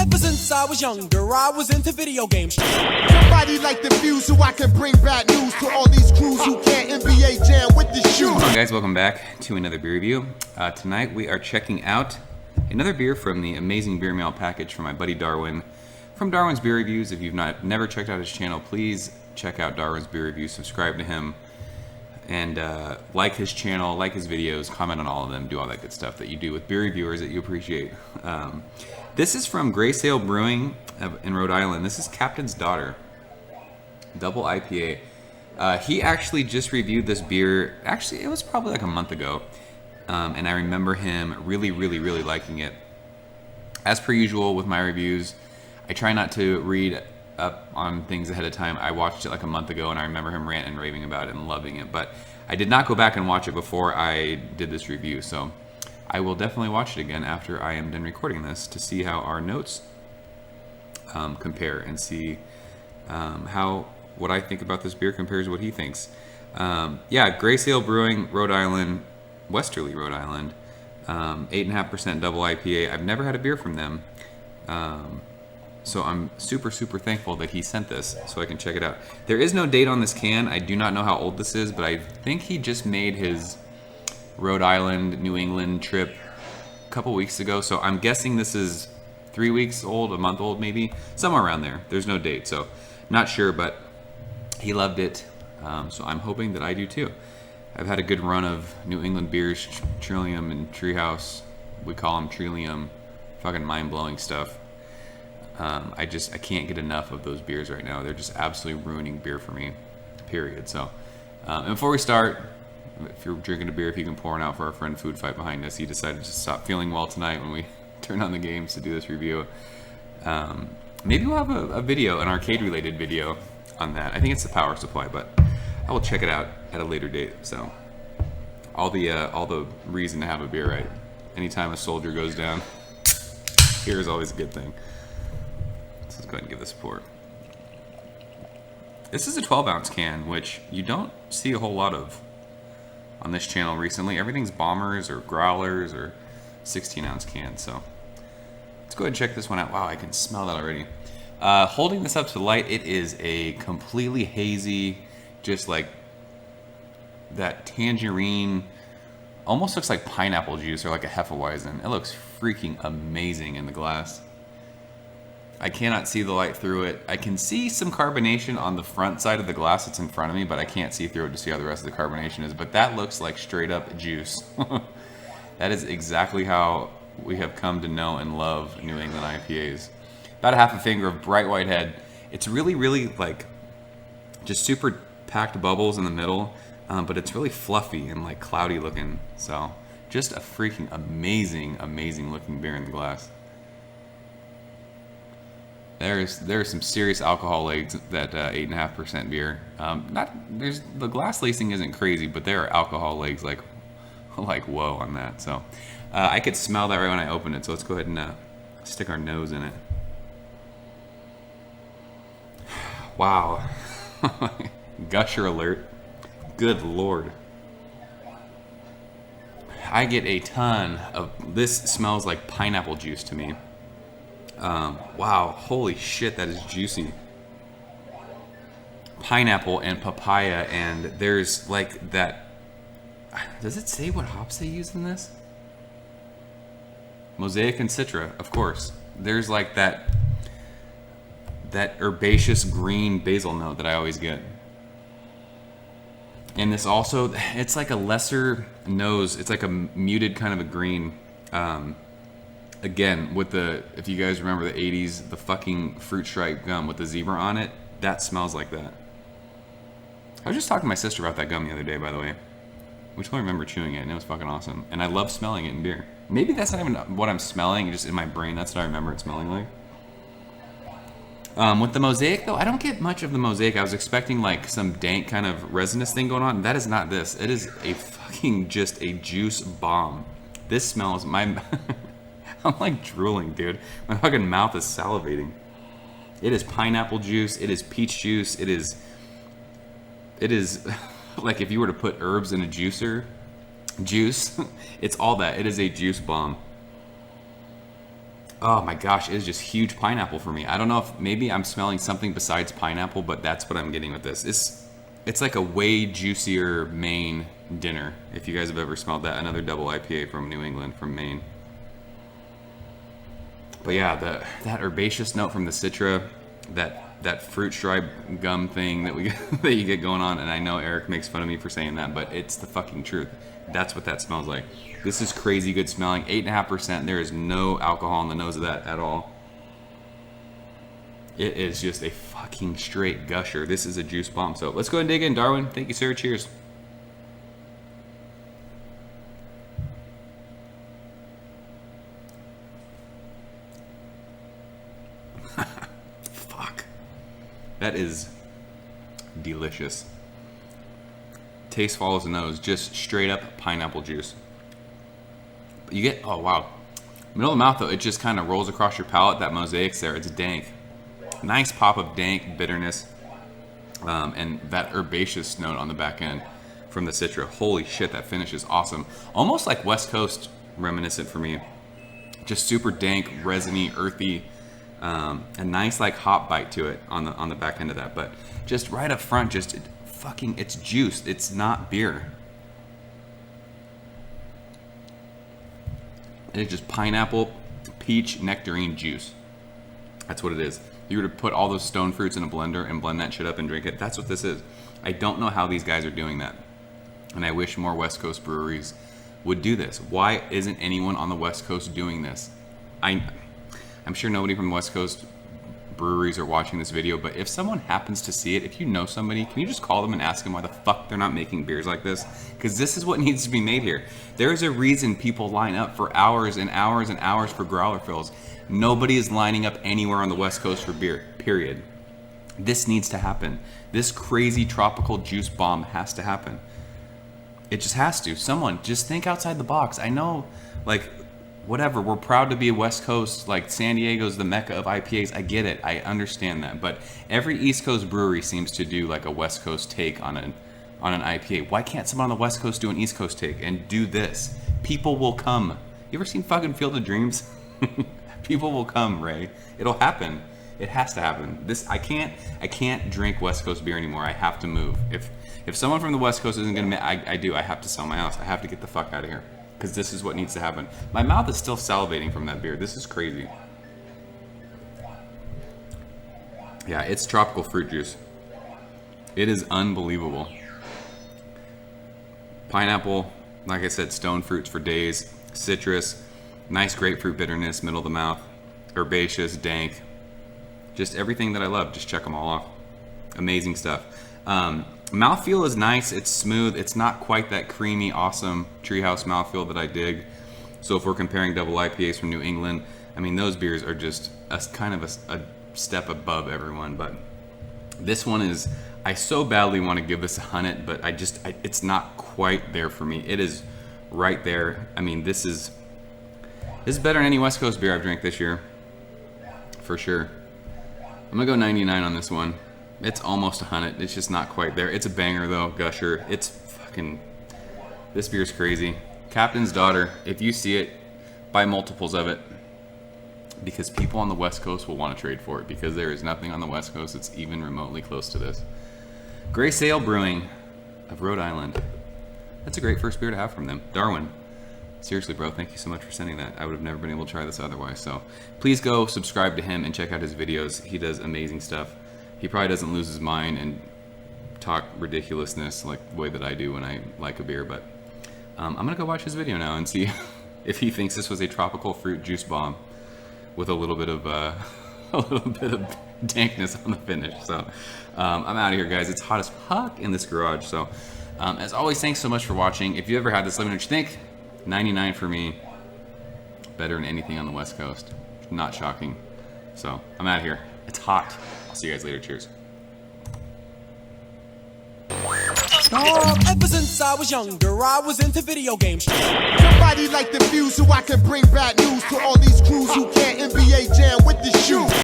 Ever since I was younger, I was into video games. Somebody like the Fuse so I can bring bad news to all these crews who can't NBA jam with the shoes. Hello guys, welcome back to another beer review. Tonight we are checking out another beer from the amazing beer mail package from my buddy Darwin from Darwin's Beer Reviews. If you've never checked out his channel, please check out Darwin's Beer Reviews, subscribe to him, and like his channel, like his videos, comment on all of them, do all that good stuff that you do with beer reviewers that you appreciate. This is from Grey Sail Brewing in Rhode Island. This is Captain's Daughter, double IPA. He actually just reviewed this beer, actually it was probably like a month ago, and I remember him really liking it. As per usual with my reviews, I try not to read up on things ahead of time. I watched it like a month ago and I remember him ranting and raving about it and loving it, but I did not go back and watch it before I did this review, so I will definitely watch it again after I am done recording this to see how our notes compare and see how what I think about this beer compares to what he thinks. Yeah, Grey Sail Brewing, Rhode Island, Westerly, Rhode Island, 8.5% double IPA. I've never had a beer from them, so I'm super thankful that he sent this so I can check it out. There is no date on this can. I do not know how old this is, but I think he just made his Rhode Island, New England trip a couple weeks ago, so I'm guessing this is 3 weeks old, a month old maybe, somewhere around there. There's no date, so not sure, but he loved it, so I'm hoping that I do too. I've had a good run of New England beers, Trillium and Treehouse. We call them Trillium. Fucking mind-blowing stuff. I can't get enough of those beers right now. They're just absolutely ruining beer for me, period. So, and before we start, if you're drinking a beer, if you can pour one out for our friend Food Fight behind us. He decided to stop feeling well tonight when we turned on the games to do this review. Maybe we'll have a video, an arcade-related video on that. I think it's the power supply, but I will check it out at a later date. So, all the reason to have a beer, right? Anytime a soldier goes down, beer is always a good thing. So let's go ahead and give this a pour. This is a 12-ounce can, which you don't see a whole lot of on this channel recently. Everything's bombers or growlers or 16-ounce cans. So let's go ahead and check this one out. Wow, I can smell that already. Holding this up to the light, it is a completely hazy, just like that tangerine, almost looks like pineapple juice or like a Hefeweizen. It looks freaking amazing in the glass. I cannot see the light through it. I can see some carbonation on the front side of the glass that's in front of me, but I can't see through it to see how the rest of the carbonation is. But that looks like straight up juice. That is exactly how we have come to know and love New England IPAs. About a half a finger of bright white head. It's really like just super packed bubbles in the middle, but it's really fluffy and like cloudy looking. So just a freaking amazing looking beer in the glass. There's some serious alcohol legs that 8.5% beer. The glass lacing isn't crazy, but there are alcohol legs like whoa on that. So I could smell that right when I opened it. So let's go ahead and stick our nose in it. Wow, gusher alert. Good Lord. I get a ton of this. Smells like pineapple juice to me. Wow, holy shit, that is juicy. Pineapple and papaya, and there's like that. Does it say what hops they use in this? Mosaic and Citra, of course. There's like that herbaceous green basil note that I always get. And this also, it's like a lesser nose. It's like a muted kind of a green. Again, with the, if you guys remember the 80s, the fucking fruit stripe gum with the zebra on it, that smells like that. I was just talking to my sister about that gum the other day, by the way. We totally remember chewing it, and it was fucking awesome. And I love smelling it in beer. Maybe that's not even what I'm smelling, just in my brain, that's what I remember it smelling like. With the Mosaic, though, I don't get much of the Mosaic. I was expecting like some dank kind of resinous thing going on. That is not this. It is a fucking just a juice bomb. This smells, my... I'm like drooling, dude. My fucking mouth is salivating. It is pineapple juice. It is peach juice. It is like if you were to put herbs in a juicer, juice, it's all that. It is a juice bomb. Oh my gosh, it is just huge pineapple for me. I don't know if maybe I'm smelling something besides pineapple, but that's what I'm getting with this. It's like a way juicier Maine dinner, if you guys have ever smelled that. Another double IPA from New England, from Maine. But yeah, that herbaceous note from the Citra, that fruit stripe gum thing that that you get going on, and I know Eric makes fun of me for saying that, but it's the fucking truth. That's what that smells like. This is crazy good smelling. 8.5%. There is no alcohol in the nose of that at all. It is just a fucking straight gusher. This is a juice bomb. So let's go ahead and dig in, Darwin. Thank you, sir. Cheers. Fuck. That is delicious. Taste follows the nose. Just straight up pineapple juice. You get, oh wow. Middle of the mouth though, it just kind of rolls across your palate. That mosaic's there. It's dank. Nice pop of dank bitterness. And that herbaceous note on the back end from the Citra. Holy shit, that finish is awesome. Almost like West Coast reminiscent for me. Just super dank, resiny, earthy. A nice like hop bite to it on the back end of that. But just right up front, just it's juice. It's not beer. It's just pineapple, peach, nectarine juice. That's what it is. If you were to put all those stone fruits in a blender and blend that shit up and drink it, that's what this is. I don't know how these guys are doing that. And I wish more West Coast breweries would do this. Why isn't anyone on the West Coast doing this? I'm sure nobody from the West Coast breweries are watching this video, but if someone happens to see it, if you know somebody, can you just call them and ask them why the fuck they're not making beers like this? Because this is what needs to be made here. There's a reason people line up for hours and hours and hours for growler fills. Nobody is lining up anywhere on the West Coast for beer, period. This needs to happen. This crazy tropical juice bomb has to happen. It just has to. Someone, just think outside the box. I know, like, whatever, we're proud to be a West Coast, like San Diego's the mecca of IPAs. I get it, I understand that, but every East Coast brewery seems to do like a West Coast take on an IPA. Why can't someone on the West Coast do an East Coast take and do this? People will come. You ever seen fucking Field of Dreams? People will come, Ray. It'll happen. It has to happen. I can't drink West Coast beer anymore. I have to move. If someone from the West Coast isn't gonna, I have to sell my house. I have to get the fuck out of here. Because this is what needs to happen. My mouth is still salivating from that beer. This is crazy. Yeah, it's tropical fruit juice. It is unbelievable. Pineapple, like I said, stone fruits for days. Citrus, nice grapefruit bitterness, middle of the mouth. Herbaceous, dank. Just everything that I love. Just check them all off. Amazing stuff. Mouthfeel is nice, it's smooth, it's not quite that creamy, awesome treehouse mouthfeel that I dig. So if we're comparing double IPAs from New England, I mean, those beers are just kind of a step above everyone, but this one is, I so badly want to give this a Hunnet, but it's not quite there for me. It is right there. I mean, this is better than any West Coast beer I've drank this year, for sure. I'm gonna go 99 on this one. It's almost a Hunnet. It's just not quite there. It's a banger though, gusher. It's fucking, this beer's crazy. Captain's Daughter, if you see it, buy multiples of it. Because people on the West Coast will want to trade for it, because there is nothing on the West Coast that's even remotely close to this. Gray Sail Brewing of Rhode Island. That's a great first beer to have from them. Darwin. Seriously, bro, thank you so much for sending that. I would have never been able to try this otherwise. So please go subscribe to him and check out his videos. He does amazing stuff. He probably doesn't lose his mind and talk ridiculousness like the way that I do when I like a beer, but I'm gonna go watch his video now and see if he thinks this was a tropical fruit juice bomb with a little bit of dankness on the finish. So I'm out of here, guys. It's hot as fuck in this garage. So as always, thanks so much for watching. If you ever had this, let me know what you think. 99 for me. Better than anything on the West Coast. Not shocking. So I'm out of here. It's hot. I'll see you guys later. Cheers. Ever since I was younger, I was into video games. Somebody like the Fuse so I can bring bad news to all these crews who can't NBA jam with the shoe.